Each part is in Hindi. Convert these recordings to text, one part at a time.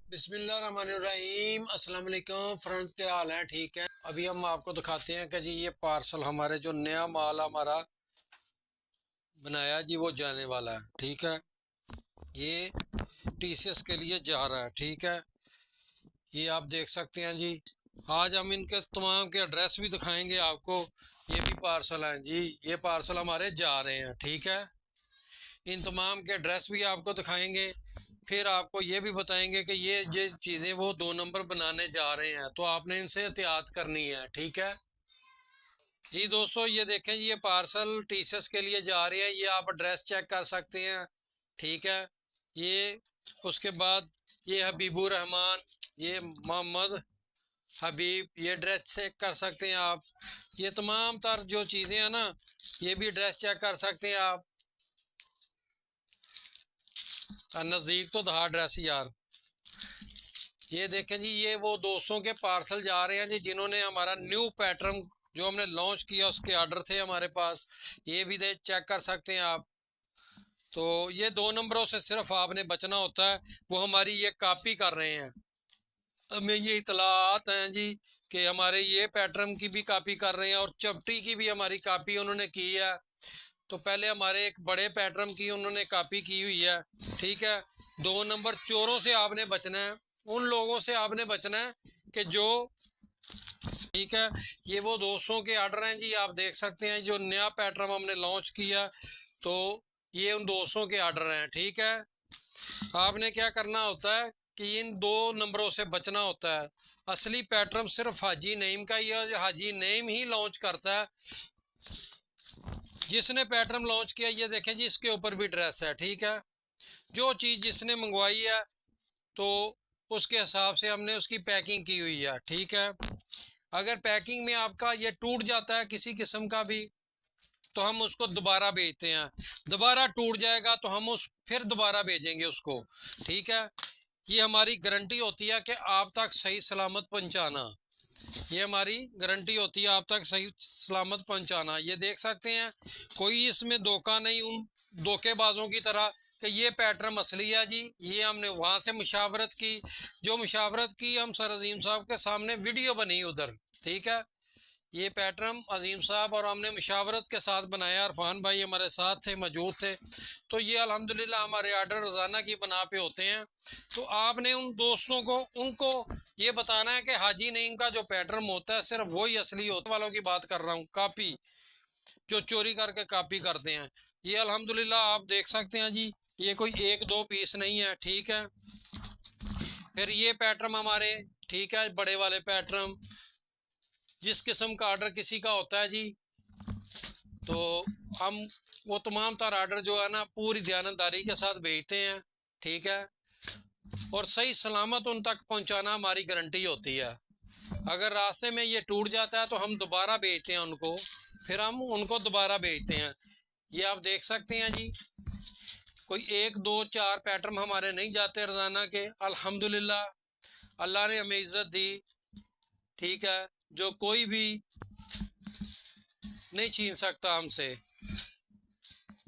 बिस्मिल्लाहिर्रहमानिर्रहीम। अस्सलाम वालेकुम फ्रेंड्स, क्या हाल है? ठीक है। अभी हम आपको दिखाते हैं कि जी ये पार्सल हमारे जो नया माल हमारा बनाया जी वो जाने वाला है। ठीक है, ये टीसीएस के लिए जा रहा है। ठीक है, ये आप देख सकते हैं जी। आज हम इनके तमाम के एड्रेस भी दिखाएंगे आपको। ये भी पार्सल हैं जी, ये पार्सल हमारे जा रहे हैं। ठीक है, इन तमाम के एड्रेस भी आपको दिखाएंगे। फिर आपको ये भी बताएंगे कि ये चीज़ें वो 2 नंबर बनाने जा रहे हैं, तो आपने इनसे एहतियात करनी है। ठीक है जी दोस्तों, ये देखें जी, ये पार्सल टीसीएस के लिए जा रहे हैं। ये आप एड्रेस चेक कर सकते हैं। ठीक है, ये उसके बाद ये हबीबुर रहमान, ये मोहम्मद हबीब, ये एड्रेस चेक कर सकते हैं आप। ये तमाम तर जो चीज़ें हैं ना, ये भी एड्रेस चेक कर सकते हैं आप। नज़दीक तो था एड्रेस यार। ये देखें जी, ये वो दोस्तों के पार्सल जा रहे हैं जी, जिन्होंने हमारा न्यू पैटर्न जो हमने लॉन्च किया उसके ऑर्डर थे हमारे पास। ये भी दे चेक कर सकते हैं आप। तो ये 2 नंबरों से सिर्फ आपने बचना होता है, वो हमारी ये कॉपी कर रहे हैं। हमें ये इतलात हैं जी कि हमारे ये पैटर्न की भी कॉपी कर रहे हैं और चपटी की भी हमारी कॉपी उन्होंने की है। तो पहले हमारे एक बड़े पैटर्न की उन्होंने कॉपी की हुई है। ठीक है, 2 नंबर चोरों से आपने बचना है, उन लोगों से आपने बचना है कि जो, ठीक है, ये वो दोस्तों के ऑर्डर हैं जी, आप देख सकते हैं जो नया पैटर्न हमने लॉन्च किया, तो ये उन दोस्तों के ऑर्डर हैं। ठीक है, आपने क्या करना होता है कि इन 2 नंबरों से बचना होता है। असली पैटर्न सिर्फ हाजी नईम का ही है, हाजी नईम ही लॉन्च करता है। जिसने पैटर्न लॉन्च किया, ये देखें जी, इसके ऊपर भी ड्रेस है। ठीक है, जो चीज़ जिसने मंगवाई है तो उसके हिसाब से हमने उसकी पैकिंग की हुई है। ठीक है, अगर पैकिंग में आपका ये टूट जाता है किसी किस्म का भी, तो हम उसको दोबारा भेजते हैं। दोबारा टूट जाएगा तो हम उस फिर दोबारा भेजेंगे उसको। ठीक है, ये हमारी गारंटी होती है कि आप तक सही सलामत पहुंचाना। ये हमारी गारंटी होती है आप तक सही सलामत पहुंचाना। ये देख सकते हैं, कोई इसमें धोखा नहीं उन धोखेबाजों की तरह कि ये पैटर्न असली है जी। ये हमने वहाँ से मुशावरत की, जो मुशावरत की हम सर अजीम साहब के सामने वीडियो बनी उधर। ठीक है, ये पैटर्न अजीम साहब और हमने मुशावरत के साथ बनाया। इरफान भाई हमारे साथ थे, मौजूद थे। तो ये अल्हम्दुलिल्लाह हमारे आर्डर रोज़ाना की बना पे होते हैं। तो आपने उन दोस्तों को, उनको ये बताना है कि हाजी नईम का जो पैटर्न होता है सिर्फ वही असली होता वालों की बात कर रहा हूँ, कॉपी जो चोरी करके कॉपी करते हैं। ये अल्हम्दुलिल्लाह आप देख सकते हैं जी, ये कोई 1-2 पीस नहीं है। ठीक है, फिर ये पैटर्न हमारे, ठीक है, बड़े वाले पैटर्न, जिस किस्म का ऑर्डर किसी का होता है जी, तो हम वो तमाम तार ऑर्डर जो है ना पूरी ध्यानदारी के साथ भेजते हैं। ठीक है, और सही सलामत उन तक पहुंचाना हमारी गारंटी होती है। अगर रास्ते में ये टूट जाता है तो हम दोबारा भेजते हैं उनको, फिर हम उनको दोबारा भेजते हैं। ये आप देख सकते हैं जी, कोई 1-2-4 पैटर्न हमारे नहीं जाते रोजाना के। अल्हम्दुलिल्लाह अल्लाह ने हमें इज्जत दी। ठीक है, जो कोई भी नहीं छीन सकता हमसे।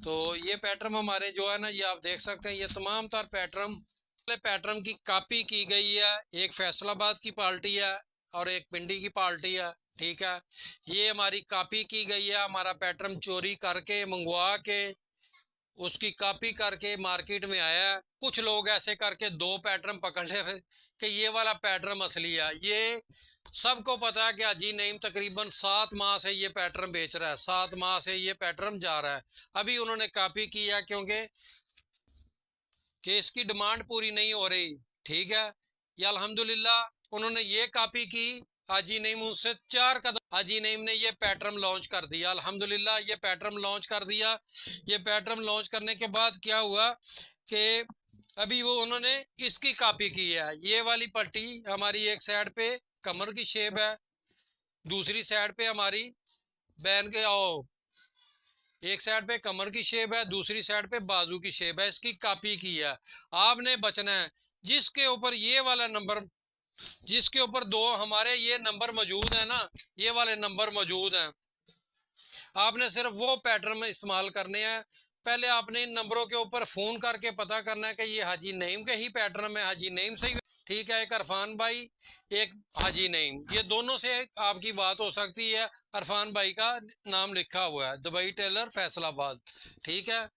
तो ये पैटर्न हमारे जो है ना, ये आप देख सकते हैं, ये तमाम तर पैटर्न की कॉपी की गई है। एक फैसलाबाद की पार्टी है और एक पिंडी की पार्टी है। ठीक है, ये हमारी कॉपी की गई है। हमारा पैटर्न चोरी करके मंगवा के उसकी कॉपी करके मार्केट में आया है। कुछ लोग ऐसे करके 2 पैटर्न पकड़ ले कि ये वाला पैटर्न असली है। ये सबको पता है कि हाजी नईम तकरीबन 7 माह से ये पैटर्न बेच रहा है, 7 माह से ये पैटर्न जा रहा है। अभी उन्होंने कॉपी किया क्योंकि इसकी डिमांड पूरी नहीं हो रही। ठीक है, ये अल्हम्दुलिल्लाह उन्होंने ये कॉपी की। हाजी नईम उनसे 4 कदम, हाजी नईम ने ये पैटर्न लॉन्च कर दिया। अल्हम्दुलिल्लाह ये पैटर्न लॉन्च कर दिया। ये पैटर्न लॉन्च करने के बाद क्या हुआ कि अभी वो उन्होंने इसकी कॉपी की है। ये वाली पट्टी हमारी एक साइड पे कमर की शेप है, दूसरी साइड पे हमारी बैन के एक साइड पे कमर की शेप है, दूसरी साइड पे बाजू की शेप है। इसकी कॉपी की है। आपने बचना है जिसके ऊपर ये वाला नंबर, जिसके ऊपर 2 हमारे ये नंबर मौजूद है ना, ये वाले नंबर मौजूद हैं। आपने सिर्फ वो पैटर्न में इस्तेमाल करने हैं। पहले आपने इन नंबरों के ऊपर फ़ोन करके पता करना है कि ये हाजी नईम के ही पैटर्न में, हाजी नईम से ही। ठीक है, एक अरफान भाई, एक हाजी नईम, ये दोनों से आपकी बात हो सकती है। अरफान भाई का नाम लिखा हुआ है, दुबई टेलर फैसलाबाद। ठीक है,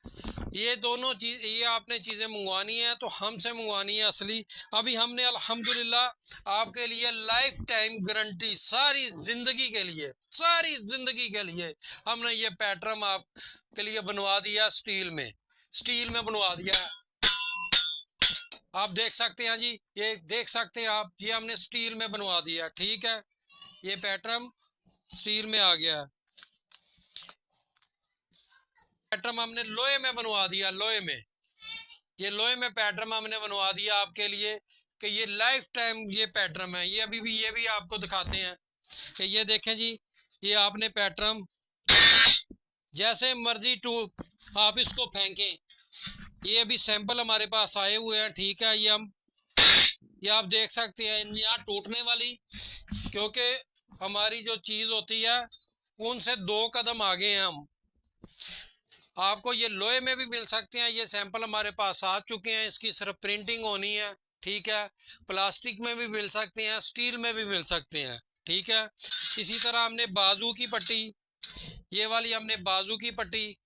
ये दोनों चीज़, ये आपने चीज़ें मंगवानी है तो हमसे मंगवानी है असली। अभी हमने अल्हम्दुलिल्लाह आपके लिए लाइफ टाइम गारंटी, सारी ज़िंदगी के लिए, सारी ज़िंदगी के लिए हमने ये पैटर्न आपके लिए बनवा दिया, स्टील में, स्टील में बनवा दिया। आप देख सकते हैं जी, ये देख सकते हैं आप, ये हमने स्टील में बनवा दिया। ठीक है, ये पैटर्न स्टील में आ गया। पैटर्न हमने लोहे में बनवा दिया, लोहे में, ये लोहे में पैटर्न हमने बनवा दिया आपके लिए कि ये लाइफ टाइम ये पैटर्न है। ये अभी भी, ये भी आपको दिखाते हैं कि ये देखें जी, ये आपने पैटर्न जैसे मर्जी टू आप इसको फेंकें। ये अभी सैंपल हमारे पास आए हुए हैं। ठीक है, ये आप देख सकते हैं, यहाँ टूटने वाली, क्योंकि हमारी जो चीज़ होती है उनसे 2 कदम आगे हैं हम। आपको ये लोहे में भी मिल सकते हैं, ये सैंपल हमारे पास आ चुके हैं, इसकी सिर्फ प्रिंटिंग होनी है। ठीक है, प्लास्टिक में भी मिल सकते हैं, स्टील में भी मिल सकते हैं। ठीक है, इसी तरह हमने बाजू की पट्टी, ये वाली हमने बाजू की पट्टी,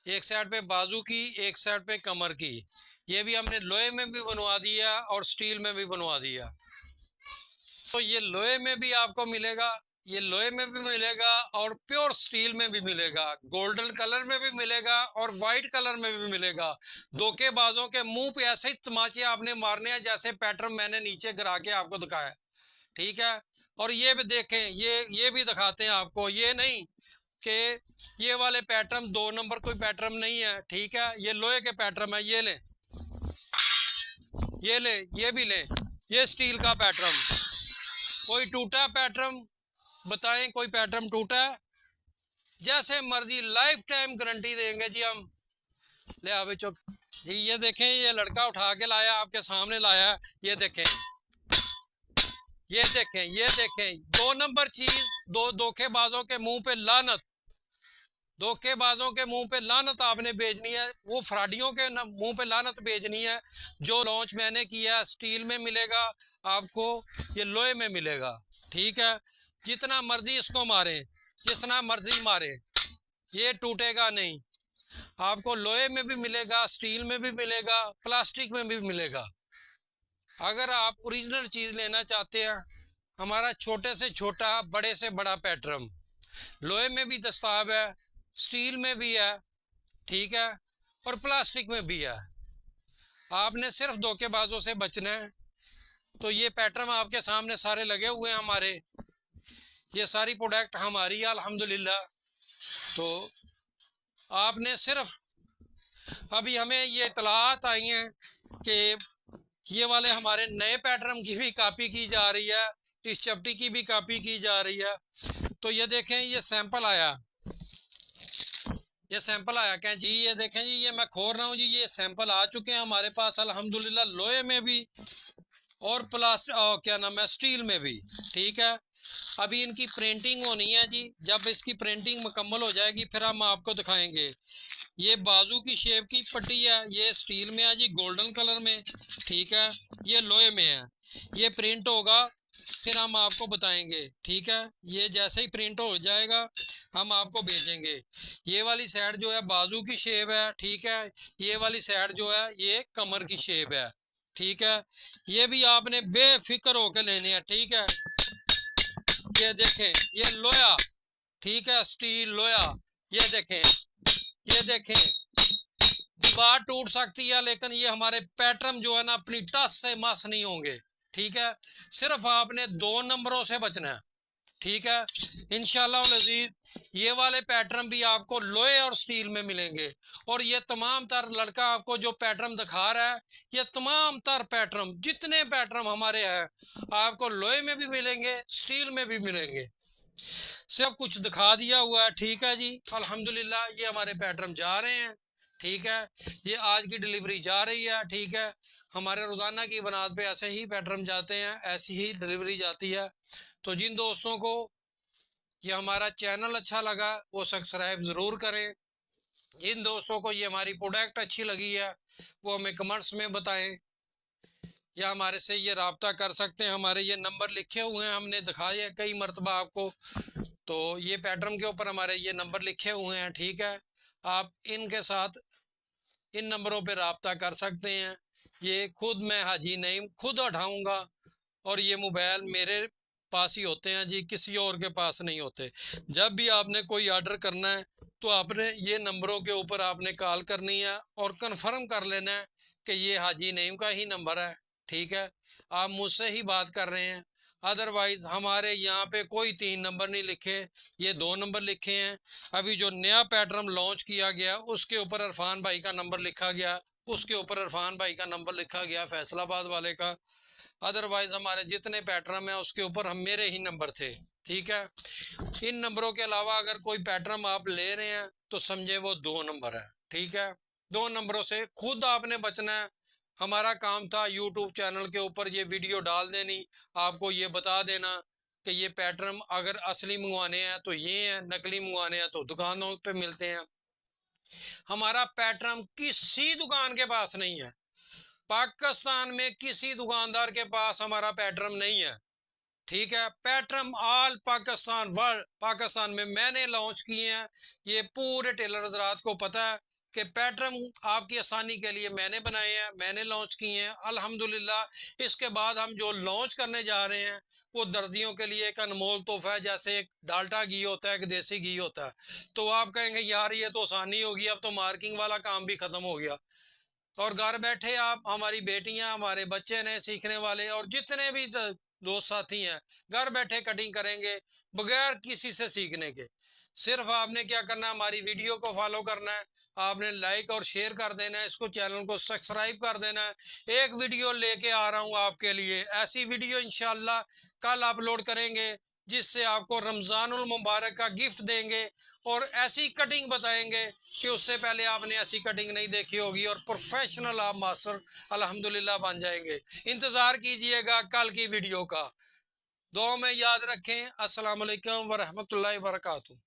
एक साइड पे बाजू की, एक साइड पे कमर की, ये भी हमने लोहे में भी बनवा दिया और स्टील में भी बनवा दिया। तो ये लोहे में भी आपको मिलेगा, ये लोहे में भी मिलेगा और प्योर स्टील में भी मिलेगा, गोल्डन कलर में भी मिलेगा और वाइट कलर में भी मिलेगा। धोखेबाजों के मुंह पे ऐसे ही तमाचे आपने मारने हैं जैसे पैटर्न मैंने नीचे गिरा के आपको दिखाया। ठीक है, और ये भी देखें, ये भी दिखाते हैं आपको, ये नहीं कि ये वाले पैटर्न 2 नंबर कोई पैटर्न नहीं है। ठीक है, ये लोहे के पैटर्न है, ये लें, ये लें, ये भी लें, ये स्टील का पैटर्न। कोई टूटा पैटर्न बताएं, कोई पैटर्न टूटा है? जैसे मर्जी लाइफ टाइम गारंटी देंगे जी हम। ले आवे चुप जी, ये देखें, ये लड़का उठा के लाया, आपके सामने लाया, ये देखें, ये देखें, ये देखें, 2 नंबर चीज, दो धोखेबाजों के मुंह पे लानत, धोखेबाजों के मुंह पे लानत आपने भेजनी है, वो फ्रॉडियों के मुंह पे लानत भेजनी है। जो लॉन्च मैंने किया स्टील में मिलेगा आपको, ये लोहे में मिलेगा। ठीक है, जितना मर्जी इसको मारे, जितना मर्जी मारे, ये टूटेगा नहीं। आपको लोहे में भी मिलेगा, स्टील में भी मिलेगा, प्लास्टिक में भी मिलेगा। अगर आप ओरिजिनल चीज़ लेना चाहते हैं, हमारा छोटे से छोटा, बड़े से बड़ा पैटर्न लोहे में भी दस्ताब है, स्टील में भी है। ठीक है, और प्लास्टिक में भी है। आपने सिर्फ धोखेबाजों से बचना है। तो ये पैटर्न आपके सामने सारे लगे हुए हैं हमारे, ये सारी प्रोडक्ट हमारी है अल्हम्दुलिल्लाह। तो आपने सिर्फ, अभी हमें ये इतलात आई हैं कि ये वाले हमारे नए पैटर्न की भी कॉपी की जा रही है, इस चपटी की भी कॉपी की जा रही है। तो ये देखें, ये सैंपल आया, ये सैंपल आया क्या जी, ये देखें जी, ये मैं खोल रहा हूँ जी, ये सैंपल आ चुके हैं हमारे पास अल्हम्दुलिल्लाह, लोहे में भी और प्लास्टिक, क्या नाम है, स्टील में भी। ठीक है, अभी इनकी प्रिंटिंग होनी है जी, जब इसकी प्रिंटिंग मुकम्मल हो जाएगी फिर हम आपको दिखाएंगे। ये बाजू की शेप की पट्टी है, ये स्टील में है जी, गोल्डन कलर में। ठीक है, ये लोहे में है, ये प्रिंट होगा फिर हम आपको बताएंगे। ठीक है, ये जैसे ही प्रिंट हो जाएगा हम आपको भेजेंगे। ये वाली साइड जो है बाजू की शेप है। ठीक है, ये वाली साइड जो है ये कमर की शेप है। ठीक है, ये भी आपने बेफिक्र होकर लेने हैं। ठीक है, ये देखें, ये लोहा, ठीक है, स्टील लोहा, ये देखें, ये देखें, दीवार टूट सकती है लेकिन ये हमारे पैटर्न जो है ना अपनी टस से मस नहीं होंगे। ठीक है, सिर्फ आपने 2 नंबरों से बचना है। ठीक है, इंशाल्लाह अज़ीज़ ये वाले पैटर्न भी आपको लोहे और स्टील में मिलेंगे। और ये तमाम तर लड़का आपको जो पैटर्न दिखा रहा है, ये तमाम तर पैटर्न, जितने पैटर्न हमारे हैं आपको लोहे में भी मिलेंगे, स्टील में भी मिलेंगे, सब कुछ दिखा दिया हुआ है। ठीक है जी, अल्हम्दुलिल्लाह ये हमारे पैटर्न जा रहे हैं। ठीक है, ये आज की डिलीवरी जा रही है। ठीक है, हमारे रोज़ाना की बुनियाद पे ऐसे ही पैटर्न जाते हैं, ऐसी ही डिलीवरी जाती है। तो जिन दोस्तों को ये हमारा चैनल अच्छा लगा वो सब्सक्राइब ज़रूर करें। जिन दोस्तों को ये हमारी प्रोडक्ट अच्छी लगी है वो हमें कमेंट्स में बताएं। या हमारे से ये रब्ता कर सकते हैं। हमारे ये नंबर लिखे हुए हैं, हमने दिखाए कई मरतबा आपको। तो ये पैटर्न के ऊपर हमारे ये नंबर लिखे हुए हैं, ठीक है। आप इनके साथ इन नंबरों पे रब्ता कर सकते हैं। ये खुद मैं हाजी नईम खुद उठाऊँगा और ये मोबाइल मेरे पास ही होते हैं जी, किसी और के पास नहीं होते। जब भी आपने कोई ऑर्डर करना है तो आपने ये नंबरों के ऊपर आपने कॉल करनी है और कंफर्म कर लेना है कि ये हाजी नईम का ही नंबर है, ठीक है, आप मुझसे ही बात कर रहे हैं। अदरवाइज हमारे यहाँ पे कोई 3 नंबर नहीं लिखे, ये 2 नंबर लिखे हैं। अभी जो नया पैटर्न लॉन्च किया गया उसके ऊपर इरफान भाई का नंबर लिखा गया, उसके ऊपर इरफान भाई का नंबर लिखा गया फैसलाबाद वाले का। अदरवाइज हमारे जितने पैटर्न है उसके ऊपर हम मेरे ही नंबर थे, ठीक है। इन नंबरों के अलावा अगर कोई पैटर्न आप ले रहे हैं तो समझे वो 2 नंबर है, ठीक है। 2 नंबरों से खुद आपने बचना है। हमारा काम था यूट्यूब चैनल के ऊपर ये वीडियो डाल देनी, आपको ये बता देना कि ये पैटर्न अगर असली मंगवाने हैं तो ये हैं, नकली मंगवाने हैं तो दुकानों पे मिलते हैं। हमारा पैटर्न किसी दुकान के पास नहीं है, पाकिस्तान में किसी दुकानदार के पास हमारा पैटर्न नहीं है, ठीक है। Pattern all Pakistan world Pakistan में मैंने लॉन्च किए हैं। ये पूरे टेलर हजरात को पता है कि पैटर्न आपकी आसानी के लिए मैंने बनाए हैं, मैंने लॉन्च किए हैं अल्हम्दुलिल्लाह। इसके बाद हम जो लॉन्च करने जा रहे हैं वो दर्जियों के लिए एक अनमोल तोहफा है। जैसे एक डाल्टा घी होता है, एक देसी घी होता है, तो आप कहेंगे यार ये तो आसानी होगी, अब तो मार्किंग वाला काम भी ख़त्म हो गया। और घर बैठे आप, हमारी बेटियां, हमारे बच्चे नए सीखने वाले और जितने भी दोस्त साथी हैं, घर बैठे कटिंग करेंगे बगैर किसी से सीखने के। सिर्फ आपने क्या करना है, हमारी वीडियो को फॉलो करना है, आपने लाइक और शेयर कर देना है, इसको चैनल को सब्सक्राइब कर देना है। एक वीडियो लेके आ रहा हूँ आपके लिए, ऐसी वीडियो इंशाल्लाह कल अपलोड करेंगे जिससे आपको रमज़ानुल मुबारक का गिफ्ट देंगे और ऐसी कटिंग बताएंगे कि उससे पहले आपने ऐसी कटिंग नहीं देखी होगी और प्रोफेशनल आप मास्टर अल्हम्दुलिल्लाह बन जाएंगे। इंतज़ार कीजिएगा कल की वीडियो का। दुआ में याद रखें। अस्सलाम वालेकुम व रहमतुल्लाहि व बरकातहू।